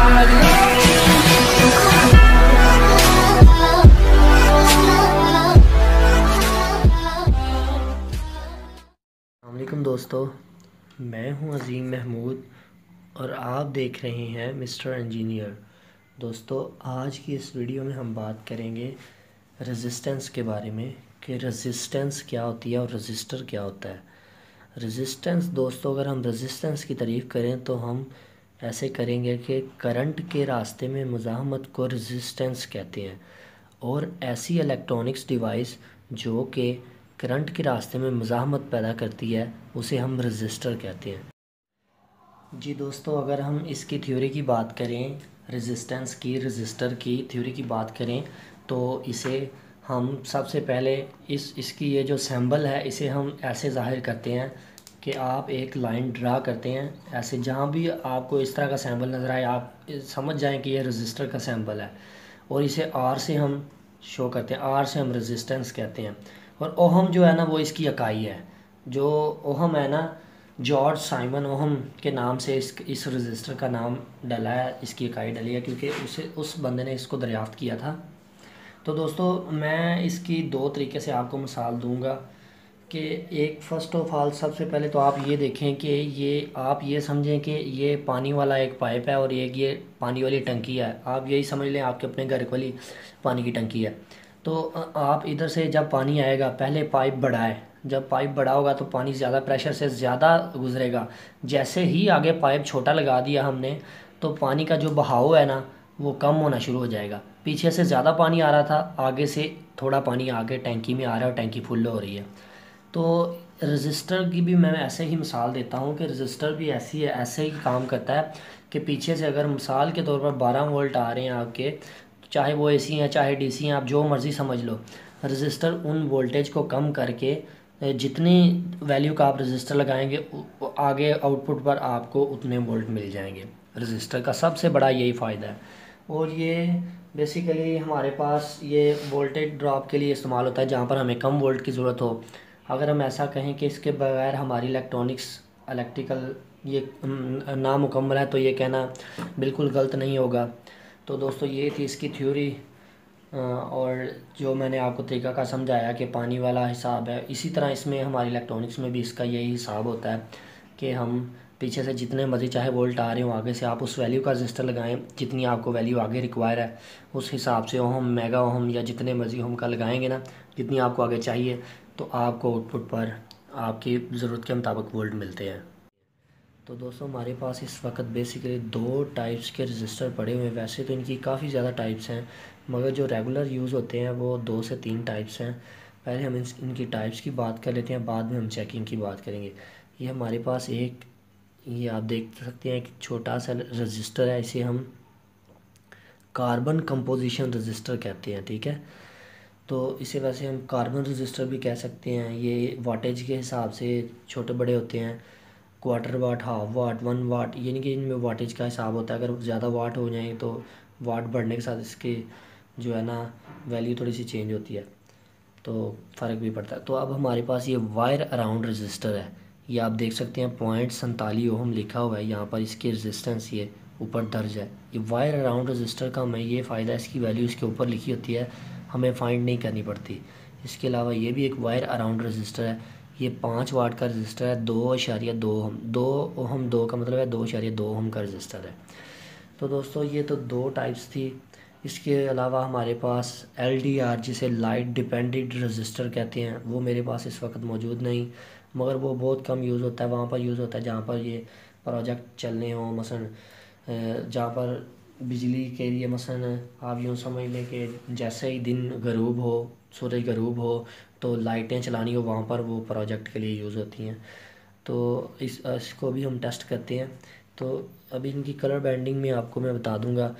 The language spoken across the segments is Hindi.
अस्सलामुअलैकुम दोस्तों, मैं हूं अज़ीम महमूद और आप देख रहे हैं मिस्टर इंजीनियर। दोस्तों, आज की इस वीडियो में हम बात करेंगे रेजिस्टेंस के बारे में कि रेजिस्टेंस क्या होती है और रजिस्टर क्या होता है। रेजिस्टेंस दोस्तों, अगर हम रेजिस्टेंस की तारीफ़ करें तो हम ऐसे करेंगे कि करंट के रास्ते में मुज़ाहमत को रेजिस्टेंस कहते हैं, और ऐसी इलेक्ट्रॉनिक्स डिवाइस जो कि करंट के रास्ते में मुज़ाहमत पैदा करती है उसे हम रजिस्टर कहते हैं। जी दोस्तों, अगर हम इसकी थ्योरी की बात करें, रेजिस्टेंस की, रजिस्टर की थ्योरी की बात करें तो इसे हम सबसे पहले इसकी ये जो सिंबल है इसे हम ऐसे ज़ाहिर करते हैं कि आप एक लाइन ड्रा करते हैं ऐसे, जहाँ भी आपको इस तरह का सिंबल नज़र आए आप समझ जाएं कि ये रजिस्टर का सिंबल है, और इसे आर से हम शो करते हैं। आर से हम रेजिस्टेंस कहते हैं। और ओहम जो है ना वो इसकी इकाई है। जो ओहम है ना, जॉर्ज साइमन ओहम के नाम से इस रजिस्टर का नाम डला है, इसकी इकाई डली है क्योंकि उस बंदे ने इसको दरियाफ्त किया था। तो दोस्तों, मैं इसकी दो तरीके से आपको मिसाल दूंगा कि एक, फ़र्स्ट ऑफ ऑल, सबसे पहले तो आप ये देखें कि आप ये समझें कि ये पानी वाला एक पाइप है और एक ये पानी वाली टंकी है। आप यही समझ लें आपके अपने घर वाली पानी की टंकी है। तो आप इधर से जब पानी आएगा, पहले पाइप बढ़ाए, जब पाइप बड़ा होगा तो पानी ज़्यादा प्रेशर से ज़्यादा गुजरेगा। जैसे ही आगे पाइप छोटा लगा दिया हमने तो पानी का जो बहाव है ना वो कम होना शुरू हो जाएगा। पीछे से ज़्यादा पानी आ रहा था, आगे से थोड़ा पानी आगे टैंकी में आ रहा है और टैंकी फुल हो रही है। तो रजिस्टर की भी मैं ऐसे ही मिसाल देता हूँ कि रजिस्टर भी ऐसे ही काम करता है कि पीछे से अगर मिसाल के तौर पर 12 वोल्ट आ रहे हैं आपके, चाहे वो एसी हैं चाहे डीसी हैं, आप जो मर्ज़ी समझ लो, रजिस्टर उन वोल्टेज को कम करके जितनी वैल्यू का आप रजिस्टर लगाएंगे आगे आउटपुट पर आपको उतने वोल्ट मिल जाएंगे। रजिस्टर का सबसे बड़ा यही फ़ायदा है। और ये बेसिकली हमारे पास ये वोल्टेज ड्रॉप के लिए इस्तेमाल होता है जहाँ पर हमें कम वोल्ट की ज़रूरत हो। अगर हम ऐसा कहें कि इसके बगैर हमारी इलेक्ट्रिकल ये नामुकम्मल है तो ये कहना बिल्कुल गलत नहीं होगा। तो दोस्तों, ये थी इसकी थ्योरी, और जो मैंने आपको तरीका का समझाया कि पानी वाला हिसाब है, इसी तरह इसमें हमारी इलेक्ट्रॉनिक्स में भी इसका यही हिसाब होता है कि हम पीछे से जितने मर्जी चाहे वोल्ट आ रहे हो आगे से आप उस वैल्यू का रजिस्टर लगाएं जितनी आपको वैल्यू आगे रिक्वायर है, उस हिसाब से ओहम, मेगा ओहम या जितने मर्जी ओहम का लगाएंगे ना, जितनी आपको आगे चाहिए, तो आपको आउटपुट पर आपकी ज़रूरत के मुताबिक वोल्ट मिलते हैं। तो दोस्तों, हमारे पास इस वक्त बेसिकली दो टाइप्स के रजिस्टर पड़े हुए हैं। वैसे तो इनकी काफ़ी ज़्यादा टाइप्स हैं, मगर जो रेगुलर यूज़ होते हैं वो 2 से 3 टाइप्स हैं। पहले हम इनकी टाइप्स की बात कर लेते हैं, बाद में हम चेकिंग की बात करेंगे। ये हमारे पास ये आप देख सकते हैं, एक छोटा सा रजिस्टर है, इसे हम कार्बन कंपोजिशन रजिस्टर कहते हैं, ठीक है। तो इसे वैसे हम कार्बन रजिस्टर भी कह सकते हैं। ये वाटेज के हिसाब से छोटे बड़े होते हैं, क्वार्टर वाट, हाफ वाट, 1 वाट, यानी कि इनमें वाटेज का हिसाब होता है। अगर ज़्यादा वाट हो जाए तो वाट बढ़ने के साथ इसके जो है ना वैल्यू थोड़ी सी चेंज होती है, तो फ़र्क भी पड़ता है। तो अब हमारे पास ये वायर अराउंड रजिस्टर है। ये आप देख सकते हैं 0.47 ओहम लिखा हुआ है यहाँ पर, इसकी रेजिस्टेंस ये ऊपर दर्ज है। ये वायर अराउंड रजिस्टर का हमें ये फ़ायदा है, इसकी वैल्यू इसके ऊपर लिखी होती है, हमें फाइंड नहीं करनी पड़ती। इसके अलावा ये भी एक वायर अराउंड रजिस्टर है। ये 5 वाट का रजिस्टर है, 2.2 ओहम, 2 ओहम, 2 का मतलब है 2.2 ओहम का रजिस्टर है। तो दोस्तों, ये तो 2 टाइप्स थी। इसके अलावा हमारे पास LDR, जिसे लाइट डिपेंडेंट रजिस्टर कहते हैं, वो मेरे पास इस वक्त मौजूद नहीं, मगर वो बहुत कम यूज़ होता है। वहाँ पर यूज़ होता है जहाँ पर ये प्रोजेक्ट चलने हों, मसलन जहाँ पर बिजली के लिए, मसलन आप यूँ समझ लें कि जैसे ही दिन गरूब हो, सूरज गरूब हो, तो लाइटें चलानी हो, वहाँ पर वो प्रोजेक्ट के लिए यूज़ होती हैं। तो इसको भी हम टेस्ट करते हैं। तो अभी इनकी कलर बैंडिंग में आपको मैं बता दूंगा।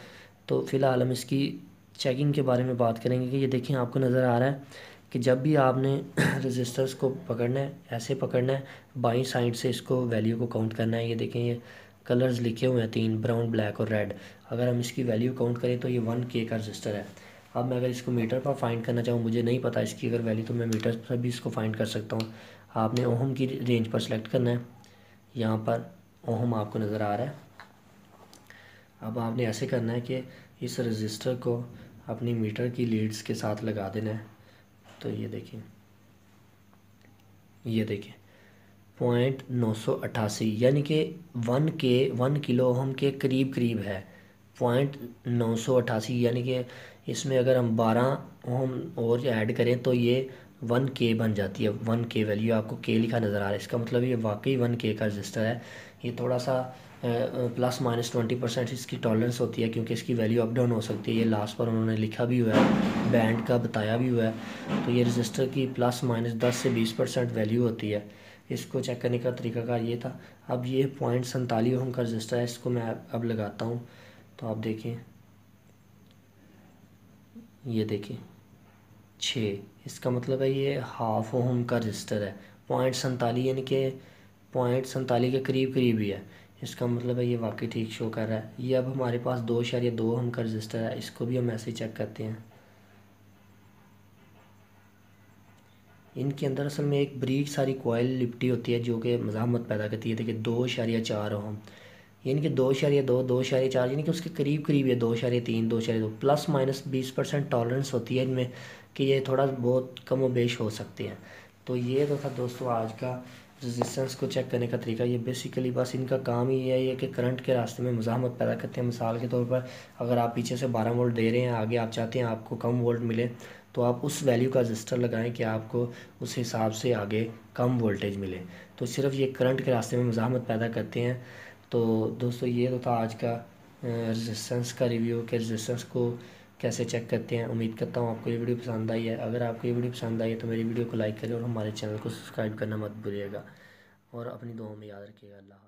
तो फ़िलहाल हम इसकी चेकिंग के बारे में बात करेंगे कि ये देखें, आपको नज़र आ रहा है कि जब भी आपने रजिस्टर्स को पकड़ना है, ऐसे पकड़ना है, बाईं साइड से इसको वैल्यू को काउंट करना है। ये देखें, ये कलर्स लिखे हुए हैं 3, ब्राउन, ब्लैक और रेड। अगर हम इसकी वैल्यू काउंट करें तो ये 1K का रजिस्टर है। अब मैं अगर इसको मीटर पर फाइंड करना चाहूँ, मुझे नहीं पता इसकी अगर वैल्यू, तो मैं मीटर पर भी इसको फाइंड कर सकता हूँ। आपने ओहम की रेंज पर सेलेक्ट करना है। यहाँ पर ओहम आपको नज़र आ रहा है। अब आपने ऐसे करना है कि इस रजिस्टर को अपनी मीटर की लीड्स के साथ लगा देना है। तो ये देखिए, ये देखिए 0.988 यानी कि 1 किलो ओहम के करीब करीब है। 0.988 यानी कि इसमें अगर हम 12 ओहम और ऐड करें तो ये 1K बन जाती है। 1K वैल्यू आपको K लिखा नज़र आ रहा है, इसका मतलब ये वाकई 1K का रजिस्टर है। ये थोड़ा सा +-20% इसकी टॉलरेंस होती है, क्योंकि इसकी वैल्यू अप डाउन हो सकती है। ये लास्ट पर उन्होंने लिखा भी हुआ है, बैंड का बताया भी हुआ है। तो ये रजिस्टर की +-10 से 20% वैल्यू होती है। इसको चेक करने का तरीकाकार ये था। अब ये 0.47 ओम का रजिस्टर है, इसको मैं अब लगाता हूँ। तो आप देखिए, ये देखिए 6, इसका मतलब है ये हाफ ओम का रजिस्टर है। 0.47 यानी कि 0.47 के करीब करीब ही है। इसका मतलब है ये वाकई ठीक शो कर रहा है। ये अब हमारे पास 2.2 ओम का रजिस्टर है, इसको भी हम ऐसे ही चेक करते हैं। इनके अंदर असल में एक बारीक सारी कॉइल लिपटी होती है जो कि मज़ाहमत पैदा करती है। देखिए 2.4 ओम, यानी कि 2.2 2.4 यानी कि उसके करीब करीब है। 2.3 2.2 +-20% टॉलरेंस होती है इनमें, कि ये थोड़ा बहुत कम व बेश हो सकते हैं। तो ये तो था दोस्तों आज का रेजिस्टेंस को चेक करने का तरीका। ये बेसिकली बस इनका काम ही है ये कि करंट के रास्ते में मज़ाहमत पैदा करते हैं। मिसाल के तौर पर अगर आप पीछे से 12 वोल्ट दे रहे हैं, आगे आप चाहते हैं आपको कम वोल्ट मिले, तो आप उस वैल्यू का रजिस्टर लगाएं कि आपको उस हिसाब से आगे कम वोल्टेज मिले। तो सिर्फ ये करंट के रास्ते में मज़ाहमत पैदा करते हैं। तो दोस्तों ये तो था आज का रेजिस्टेंस का रिव्यू कि रेजिस्टेंस को कैसे चेक करते हैं। उम्मीद करता हूँ आपको ये वीडियो पसंद आई है। अगर आपको ये वीडियो पसंद आई है तो मेरी वीडियो को लाइक करें और हमारे चैनल को सब्सक्राइब करना मत भूलिएगा, और अपनी दुआओं में याद रखिएगा। अल्लाह।